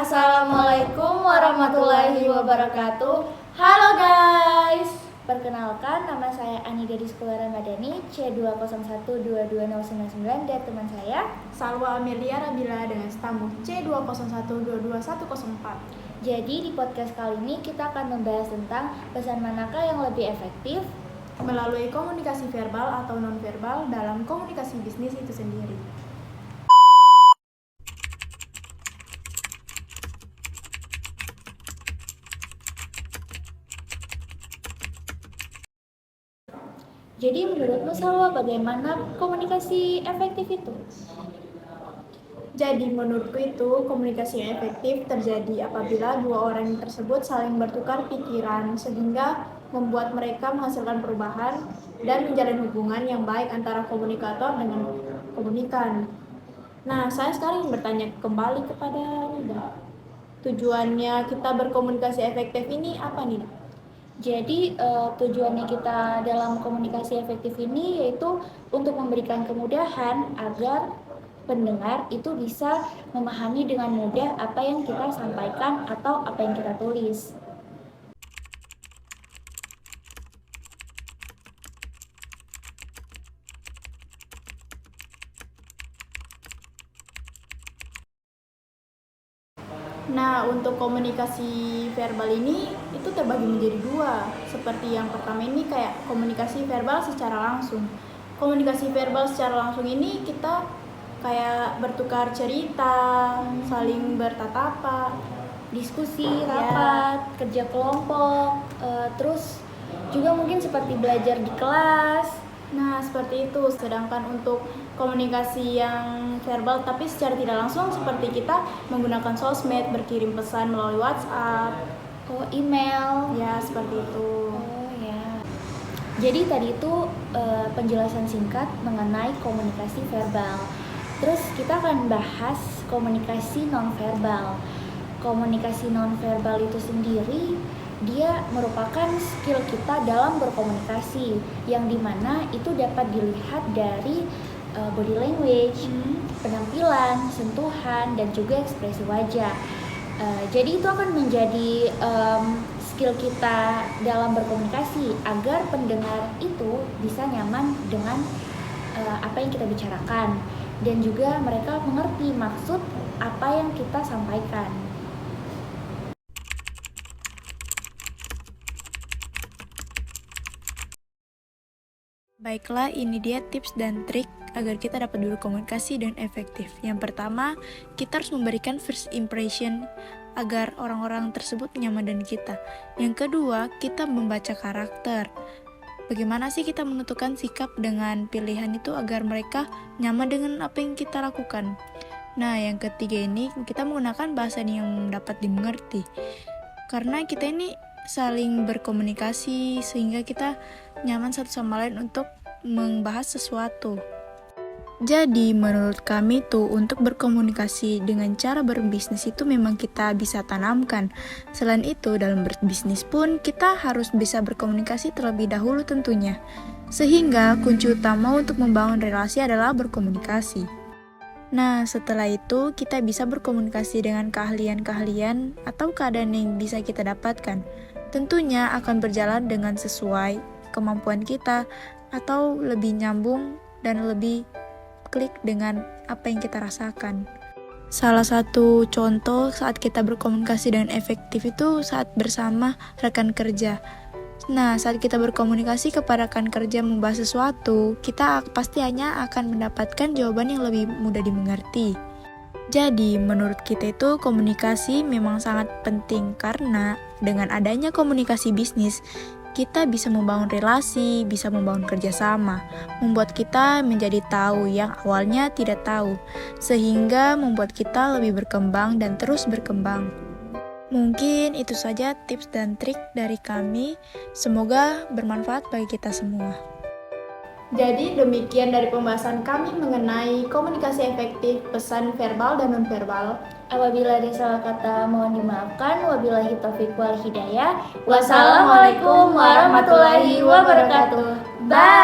Assalamualaikum warahmatullahi wabarakatuh. Halo guys, perkenalkan nama saya Ani Gadis Keluaran Madani C201220999 dan teman saya Salwa Amelia Rabila dengan stambu C201222104. Jadi di podcast kali ini kita akan membahas tentang pesan manakah yang lebih efektif melalui komunikasi verbal atau nonverbal dalam komunikasi bisnis itu sendiri. Jadi menurutmu Salwa, bagaimana komunikasi efektif itu? Jadi menurutku itu komunikasi yang efektif terjadi apabila dua orang tersebut saling bertukar pikiran sehingga membuat mereka menghasilkan perubahan dan menjalin hubungan yang baik antara komunikator dengan komunikan. Nah, saya sekarang ingin bertanya kembali kepada Nida. Tujuannya kita berkomunikasi efektif ini apa, Nida? Jadi tujuannya kita dalam komunikasi efektif ini yaitu untuk memberikan kemudahan agar pendengar itu bisa memahami dengan mudah apa yang kita sampaikan atau apa yang kita tulis. Nah, untuk komunikasi verbal ini itu terbagi menjadi dua. Seperti yang pertama ini kayak komunikasi verbal secara langsung. Komunikasi verbal secara langsung ini kita kayak bertukar cerita, saling bertatapan, Diskusi, rapat, kerja kelompok, terus juga mungkin seperti belajar di kelas. Nah, seperti itu. Sedangkan untuk komunikasi yang verbal tapi secara tidak langsung seperti kita menggunakan sosmed, berkirim pesan melalui WhatsApp, Email. ya seperti itu. Oh ya. Jadi tadi itu penjelasan singkat mengenai komunikasi verbal. Terus kita akan bahas komunikasi nonverbal. Komunikasi nonverbal itu sendiri dia merupakan skill kita dalam berkomunikasi yang dimana itu dapat dilihat dari body language, penampilan, sentuhan, dan juga ekspresi wajah. Jadi itu akan menjadi skill kita dalam berkomunikasi agar pendengar itu bisa nyaman dengan apa yang kita bicarakan dan juga mereka mengerti maksud apa yang kita sampaikan. Baiklah, ini dia tips dan trik agar kita dapat berkomunikasi dan efektif. Yang pertama, kita harus memberikan first impression agar orang-orang tersebut nyaman dengan kita. Yang kedua, kita membaca karakter. Bagaimana sih kita menentukan sikap dengan pilihan itu agar mereka nyaman dengan apa yang kita lakukan. Nah, yang ketiga ini kita menggunakan bahasa yang dapat dimengerti. Karena kita ini saling berkomunikasi sehingga kita nyaman satu sama lain untuk membahas sesuatu. Jadi menurut kami tuh untuk berkomunikasi dengan cara berbisnis itu memang kita bisa tanamkan. Selain itu dalam berbisnis pun kita harus bisa berkomunikasi terlebih dahulu tentunya. Sehingga kunci utama untuk membangun relasi adalah berkomunikasi. Nah, setelah itu kita bisa berkomunikasi dengan keahlian-keahlian atau keadaan yang bisa kita dapatkan. Tentunya akan berjalan dengan sesuai kemampuan kita atau lebih nyambung dan lebih klik dengan apa yang kita rasakan. Salah satu contoh saat kita berkomunikasi dengan efektif itu saat bersama rekan kerja. Nah, saat kita berkomunikasi kepada rekan kerja membahas sesuatu, kita pasti hanya akan mendapatkan jawaban yang lebih mudah dimengerti. Jadi, menurut kita itu komunikasi memang sangat penting karena dengan adanya komunikasi bisnis, kita bisa membangun relasi, bisa membangun kerjasama, membuat kita menjadi tahu yang awalnya tidak tahu, sehingga membuat kita lebih berkembang dan terus berkembang. Mungkin itu saja tips dan trik dari kami, semoga bermanfaat bagi kita semua. Jadi demikian dari pembahasan kami mengenai komunikasi efektif, pesan verbal dan nonverbal. Apabila ada salah kata mohon dimaafkan. Wabillahi taufiq wal hidayah. Wassalamualaikum warahmatullahi wabarakatuh. Bye.